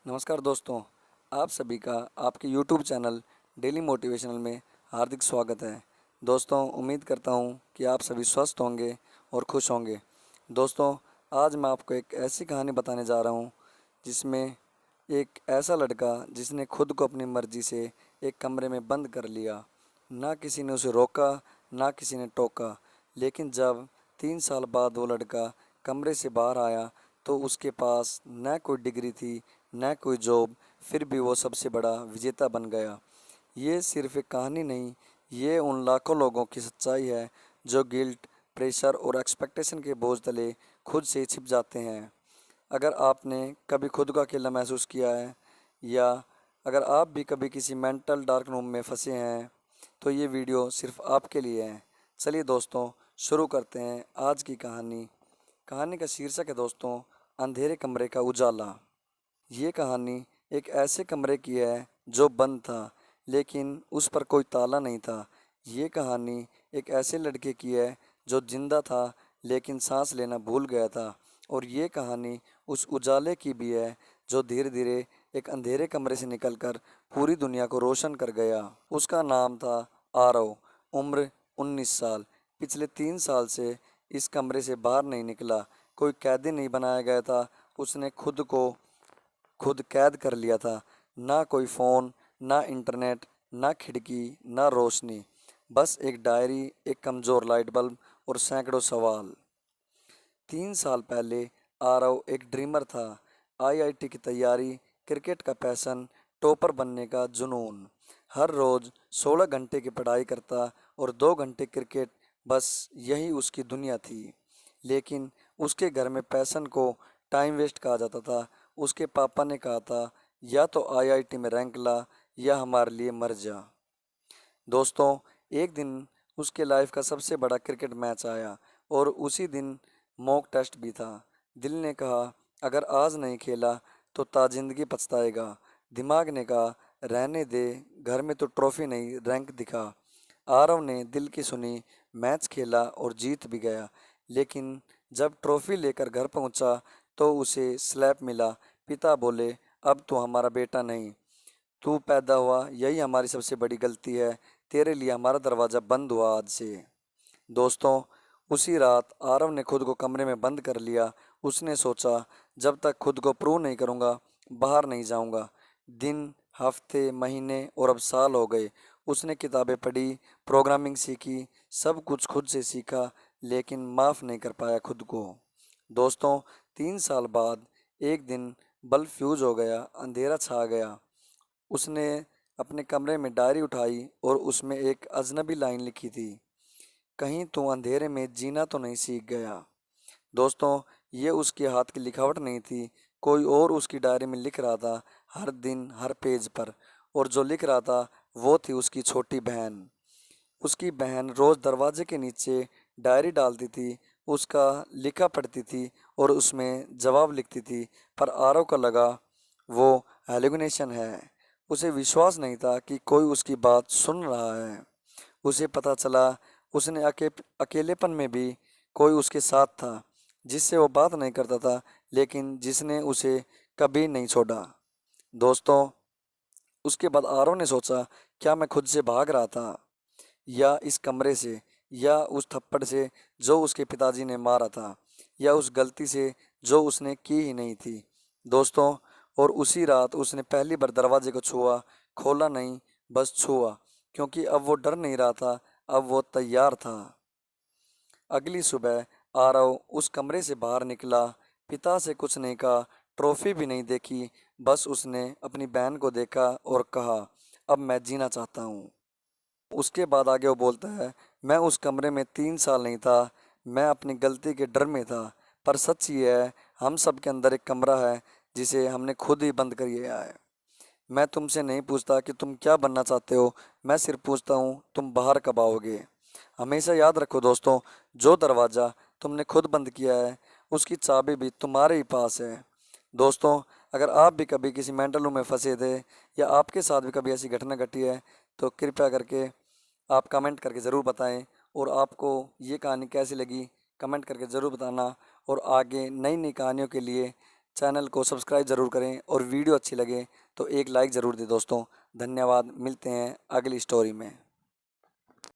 नमस्कार दोस्तों, आप सभी का आपके YouTube चैनल डेली मोटिवेशनल में हार्दिक स्वागत है। दोस्तों, उम्मीद करता हूँ कि आप सभी स्वस्थ होंगे और खुश होंगे। दोस्तों, आज मैं आपको एक ऐसी कहानी बताने जा रहा हूँ जिसमें एक ऐसा लड़का जिसने खुद को अपनी मर्जी से एक कमरे में बंद कर लिया। ना किसी ने उसे रोका, ना किसी ने टोका, लेकिन जब 3 साल बाद वो लड़का कमरे से बाहर आया तो उसके पास न कोई डिग्री थी, न कोई जॉब, फिर भी वो सबसे बड़ा विजेता बन गया। ये सिर्फ एक कहानी नहीं, ये उन लाखों लोगों की सच्चाई है जो गिल्ट, प्रेशर और एक्सपेक्टेशन के बोझ तले खुद से छिप जाते हैं। अगर आपने कभी खुद को अकेला महसूस किया है, या अगर आप भी कभी किसी मेंटल डार्क रूम में फंसे हैं, तो ये वीडियो सिर्फ आपके लिए है। चलिए दोस्तों, शुरू करते हैं आज की कहानी। कहानी का शीर्षक है दोस्तों, अंधेरे कमरे का उजाला। ये कहानी एक ऐसे कमरे की है जो बंद था, लेकिन उस पर कोई ताला नहीं था। ये कहानी एक ऐसे लड़के की है जो जिंदा था लेकिन सांस लेना भूल गया था। और ये कहानी उस उजाले की भी है जो धीरे धीरे एक अंधेरे कमरे से निकलकर पूरी दुनिया को रोशन कर गया। उसका नाम था आरव, उम्र 19 साल। पिछले 3 साल से इस कमरे से बाहर नहीं निकला। कोई कैदी नहीं बनाया गया था, उसने खुद कैद कर लिया था। ना कोई फ़ोन, ना इंटरनेट, ना खिड़की, ना रोशनी, बस एक डायरी, एक कमज़ोर लाइट बल्ब और सैकड़ों सवाल। 3 साल पहले आरव एक ड्रीमर था। आईआईटी की तैयारी, क्रिकेट का पैशन, टॉपर बनने का जुनून। हर रोज़ 16 घंटे की पढ़ाई करता और 2 घंटे क्रिकेट, बस यही उसकी दुनिया थी। लेकिन उसके घर में पैशन को टाइम वेस्ट कहा जाता था। उसके पापा ने कहा था, या तो आईआईटी में रैंक ला या हमारे लिए मर जा। दोस्तों, एक दिन उसके लाइफ का सबसे बड़ा क्रिकेट मैच आया और उसी दिन मॉक टेस्ट भी था। दिल ने कहा, अगर आज नहीं खेला तो ताजिंदगी पछताएगा। दिमाग ने कहा, रहने दे, घर में तो ट्रॉफी नहीं, रैंक दिखा। आरव ने दिल की सुनी, मैच खेला और जीत भी गया। लेकिन जब ट्रॉफी लेकर घर पहुंचा तो उसे स्लैप मिला। पिता बोले, अब तो हमारा बेटा नहीं, तू पैदा हुआ यही हमारी सबसे बड़ी गलती है। तेरे लिए हमारा दरवाज़ा बंद हुआ आज से। दोस्तों, उसी रात आरव ने खुद को कमरे में बंद कर लिया। उसने सोचा, जब तक खुद को प्रूव नहीं करूंगा, बाहर नहीं जाऊंगा। दिन, हफ्ते, महीने और अब साल हो गए। उसने किताबें पढ़ी, प्रोग्रामिंग सीखी, सब कुछ खुद से सीखा, लेकिन माफ़ नहीं कर पाया खुद को। दोस्तों, 3 साल बाद एक दिन बल्ब फ्यूज हो गया, अंधेरा छा गया। उसने अपने कमरे में डायरी उठाई और उसमें एक अजनबी लाइन लिखी थी, कहीं तू अंधेरे में जीना तो नहीं सीख गया। दोस्तों, ये उसके हाथ की लिखावट नहीं थी, कोई और उसकी डायरी में लिख रहा था, हर दिन हर पेज पर। और जो लिख रहा था वो थी उसकी छोटी बहन। उसकी बहन रोज़ दरवाजे के नीचे डायरी डालती थी, उसका लिखा पढ़ती थी और उसमें जवाब लिखती थी। पर आरव को लगा वो हेलुसिनेशन है। उसे विश्वास नहीं था कि कोई उसकी बात सुन रहा है। उसे पता चला उसने अकेलेपन में भी कोई उसके साथ था, जिससे वो बात नहीं करता था, लेकिन जिसने उसे कभी नहीं छोड़ा। दोस्तों, उसके बाद आरव ने सोचा, क्या मैं खुद से भाग रहा था, या इस कमरे से, या उस थप्पड़ से जो उसके पिताजी ने मारा था, या उस गलती से जो उसने की ही नहीं थी। दोस्तों, और उसी रात उसने पहली बार दरवाजे को छुआ, खोला नहीं, बस छुआ, क्योंकि अब वो डर नहीं रहा था, अब वो तैयार था। अगली सुबह आरव उस कमरे से बाहर निकला। पिता से कुछ नहीं कहा, ट्रॉफी भी नहीं देखी, बस उसने अपनी बहन को देखा और कहा, अब मैं जीना चाहता हूँ। उसके बाद आगे वो बोलता है, मैं उस कमरे में 3 साल नहीं था, मैं अपनी गलती के डर में था। पर सच ये है, हम सब के अंदर एक कमरा है जिसे हमने खुद ही बंद कर दिया है। मैं तुमसे नहीं पूछता कि तुम क्या बनना चाहते हो, मैं सिर्फ पूछता हूँ तुम बाहर कब आओगे। हमेशा याद रखो दोस्तों, जो दरवाज़ा तुमने खुद बंद किया है उसकी चाबी भी तुम्हारे ही पास है। दोस्तों, अगर आप भी कभी किसी मेंटल रूम में फंसे थे, या आपके साथ भी कभी ऐसी घटना घटी है, तो कृपया करके आप कमेंट करके ज़रूर बताएं। और आपको ये कहानी कैसी लगी, कमेंट करके ज़रूर बताना। और आगे नई नई कहानियों के लिए चैनल को सब्सक्राइब ज़रूर करें और वीडियो अच्छी लगे तो एक लाइक ज़रूर दें दोस्तों। धन्यवाद, मिलते हैं अगली स्टोरी में।